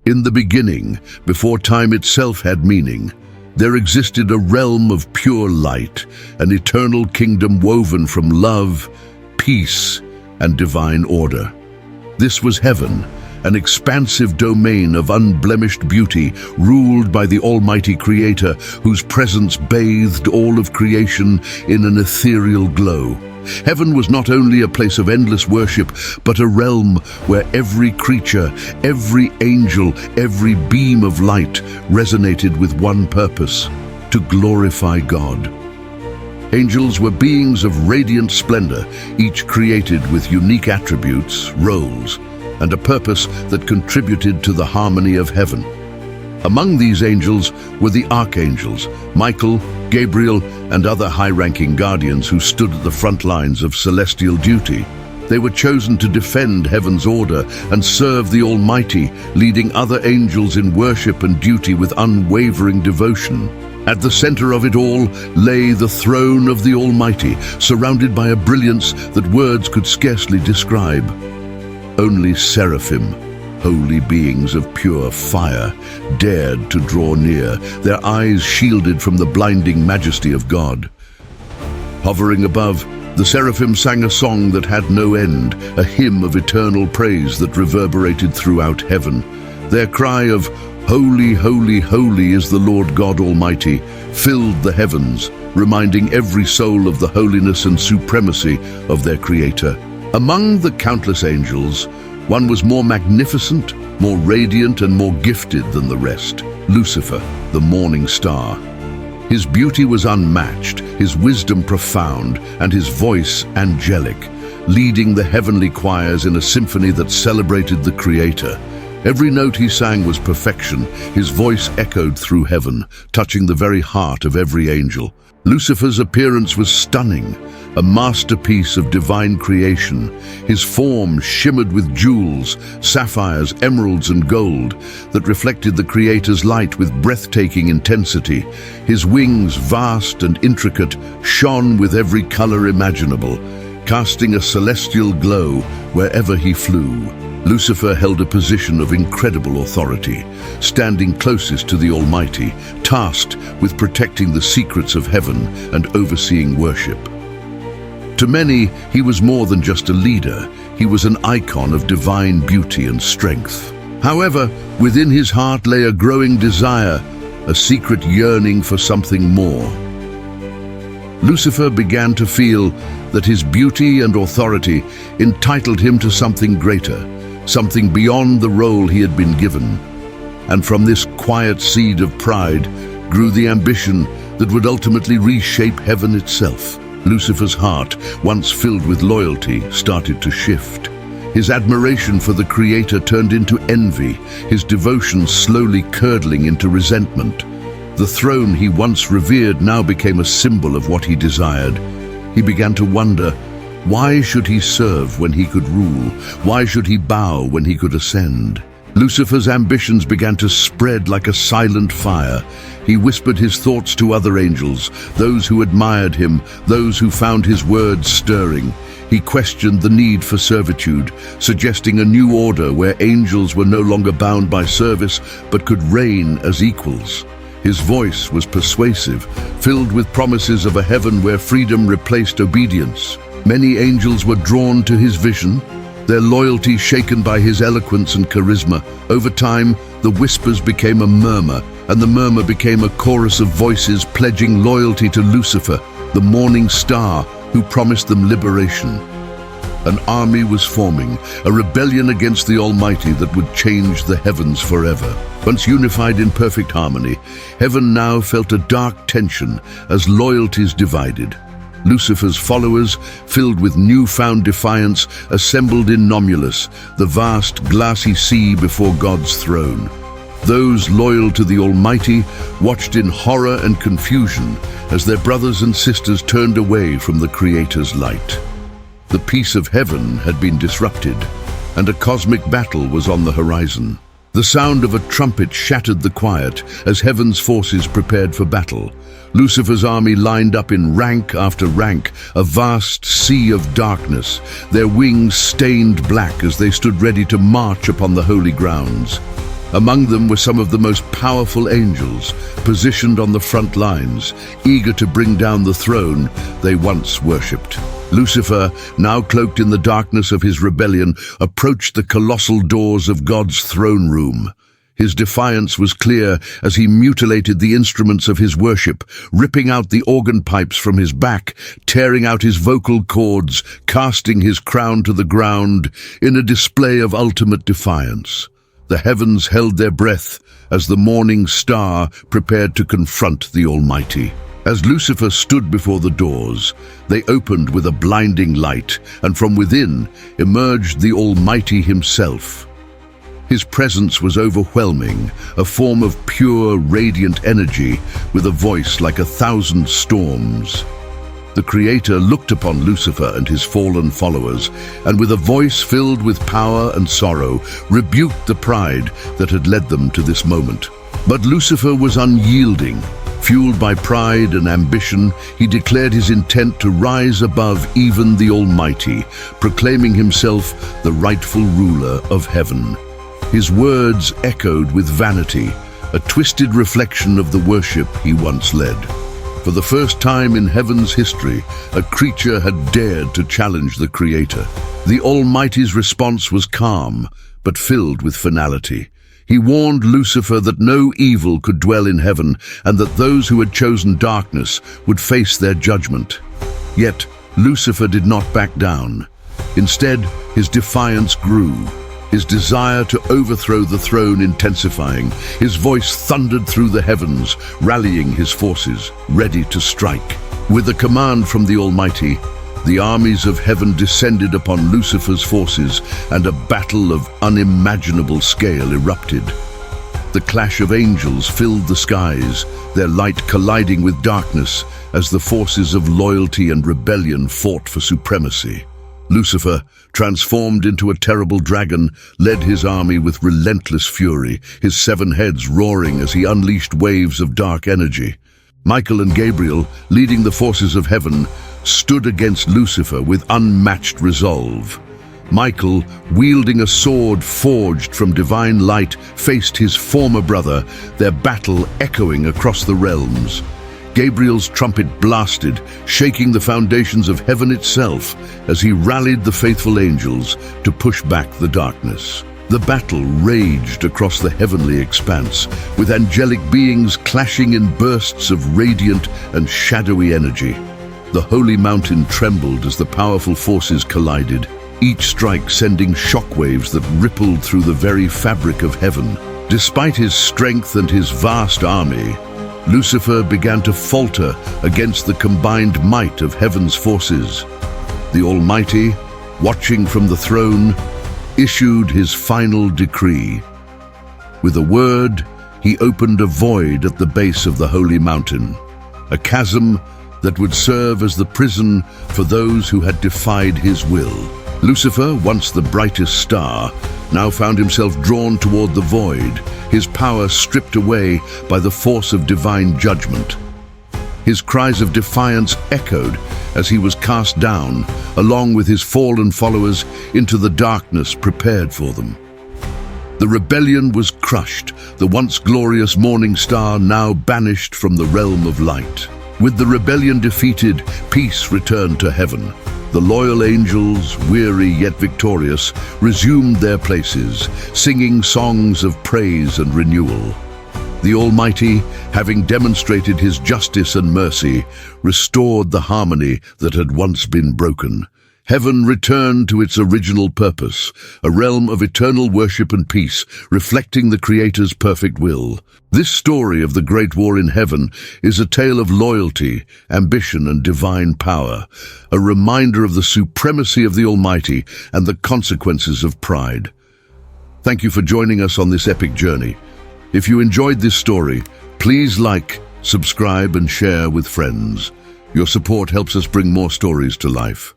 In the beginning, before time itself had meaning, there existed a realm of pure light, an eternal kingdom woven from love, peace, and divine order. This was heaven, an expansive domain of unblemished beauty, ruled by the Almighty Creator, whose presence bathed all of creation in an ethereal glow. Heaven was not only a place of endless worship, but a realm where every creature, every angel, every beam of light resonated with one purpose: to glorify God. Angels were beings of radiant splendor, each created with unique attributes, roles, and a purpose that contributed to the harmony of heaven. Among these angels were the archangels, Michael, Gabriel, and other high-ranking guardians who stood at the front lines of celestial duty. They were chosen to defend heaven's order and serve the Almighty, leading other angels in worship and duty with unwavering devotion. At the center of it all lay the throne of the Almighty, surrounded by a brilliance that words could scarcely describe. Only seraphim, holy beings of pure fire, dared to draw near, their eyes shielded from the blinding majesty of God. Hovering above, the seraphim sang a song that had no end, a hymn of eternal praise that reverberated throughout heaven. Their cry of "Holy, holy, holy is the Lord God Almighty" filled the heavens, reminding every soul of the holiness and supremacy of their Creator. Among the countless angels, one was more magnificent, more radiant, and more gifted than the rest: Lucifer, the morning star. His beauty was unmatched, his wisdom profound, and his voice angelic, leading the heavenly choirs in a symphony that celebrated the Creator. Every note he sang was perfection, his voice echoed through heaven, touching the very heart of every angel. Lucifer's appearance was stunning, a masterpiece of divine creation. His form shimmered with jewels, sapphires, emeralds, and gold that reflected the Creator's light with breathtaking intensity. His wings, vast and intricate, shone with every color imaginable, casting a celestial glow wherever he flew. Lucifer held a position of incredible authority, standing closest to the Almighty, tasked with protecting the secrets of heaven and overseeing worship. To many, he was more than just a leader. He was an icon of divine beauty and strength. However, within his heart lay a growing desire, a secret yearning for something more. Lucifer began to feel that his beauty and authority entitled him to something greater, something beyond the role he had been given. And from this quiet seed of pride grew the ambition that would ultimately reshape heaven itself. Lucifer's heart, once filled with loyalty, started to shift. His admiration for the Creator turned into envy, his devotion slowly curdling into resentment. The throne he once revered now became a symbol of what he desired. He began to wonder, why should he serve when he could rule? Why should he bow when he could ascend? Lucifer's ambitions began to spread like a silent fire. He whispered his thoughts to other angels, those who admired him, those who found his words stirring. He questioned the need for servitude, suggesting a new order where angels were no longer bound by service but could reign as equals. His voice was persuasive, filled with promises of a heaven where freedom replaced obedience. Many angels were drawn to his vision, their loyalty shaken by his eloquence and charisma. Over time, the whispers became a murmur, and the murmur became a chorus of voices pledging loyalty to Lucifer, the morning star who promised them liberation. An army was forming, a rebellion against the Almighty that would change the heavens forever. Once unified in perfect harmony, heaven now felt a dark tension as loyalties divided. Lucifer's followers, filled with newfound defiance, assembled in Nomulus, the vast glassy sea before God's throne. Those loyal to the Almighty watched in horror and confusion as their brothers and sisters turned away from the Creator's light. The peace of heaven had been disrupted, and a cosmic battle was on the horizon. The sound of a trumpet shattered the quiet as heaven's forces prepared for battle. Lucifer's army lined up in rank after rank, a vast sea of darkness, their wings stained black as they stood ready to march upon the holy grounds. Among them were some of the most powerful angels, positioned on the front lines, eager to bring down the throne they once worshipped. Lucifer, now cloaked in the darkness of his rebellion, approached the colossal doors of God's throne room. His defiance was clear as he mutilated the instruments of his worship, ripping out the organ pipes from his back, tearing out his vocal cords, casting his crown to the ground in a display of ultimate defiance. The heavens held their breath as the morning star prepared to confront the Almighty. As Lucifer stood before the doors, they opened with a blinding light, and from within emerged the Almighty himself. His presence was overwhelming, a form of pure, radiant energy with a voice like 1,000 storms. The Creator looked upon Lucifer and his fallen followers, and with a voice filled with power and sorrow, rebuked the pride that had led them to this moment. But Lucifer was unyielding. Fueled by pride and ambition, he declared his intent to rise above even the Almighty, proclaiming himself the rightful ruler of heaven. His words echoed with vanity, a twisted reflection of the worship he once led. For the first time in heaven's history, a creature had dared to challenge the Creator. The Almighty's response was calm, but filled with finality. He warned Lucifer that no evil could dwell in heaven, and that those who had chosen darkness would face their judgment. Yet, Lucifer did not back down. Instead, his defiance grew. His desire to overthrow the throne intensifying, his voice thundered through the heavens, rallying his forces, ready to strike. With a command from the Almighty, the armies of heaven descended upon Lucifer's forces, and a battle of unimaginable scale erupted. The clash of angels filled the skies, their light colliding with darkness as the forces of loyalty and rebellion fought for supremacy. Lucifer, transformed into a terrible dragon, led his army with relentless fury, his 7 heads roaring as he unleashed waves of dark energy. Michael and Gabriel, leading the forces of heaven, stood against Lucifer with unmatched resolve. Michael, wielding a sword forged from divine light, faced his former brother, their battle echoing across the realms. Gabriel's trumpet blasted, shaking the foundations of heaven itself as he rallied the faithful angels to push back the darkness. The battle raged across the heavenly expanse, with angelic beings clashing in bursts of radiant and shadowy energy. The holy mountain trembled as the powerful forces collided, each strike sending shockwaves that rippled through the very fabric of heaven. Despite his strength and his vast army, Lucifer began to falter against the combined might of heaven's forces. The Almighty, watching from the throne, issued his final decree. With a word, he opened a void at the base of the holy mountain, a chasm that would serve as the prison for those who had defied his will. Lucifer, once the brightest star, now found himself drawn toward the void, his power stripped away by the force of divine judgment. His cries of defiance echoed as he was cast down, along with his fallen followers, into the darkness prepared for them. The rebellion was crushed, the once glorious morning star now banished from the realm of light. With the rebellion defeated, peace returned to heaven. The loyal angels, weary yet victorious, resumed their places, singing songs of praise and renewal. The Almighty, having demonstrated his justice and mercy, restored the harmony that had once been broken. Heaven returned to its original purpose, a realm of eternal worship and peace, reflecting the Creator's perfect will. This story of the Great War in Heaven is a tale of loyalty, ambition, and divine power, a reminder of the supremacy of the Almighty and the consequences of pride. Thank you for joining us on this epic journey. If you enjoyed this story, please like, subscribe, and share with friends. Your support helps us bring more stories to life.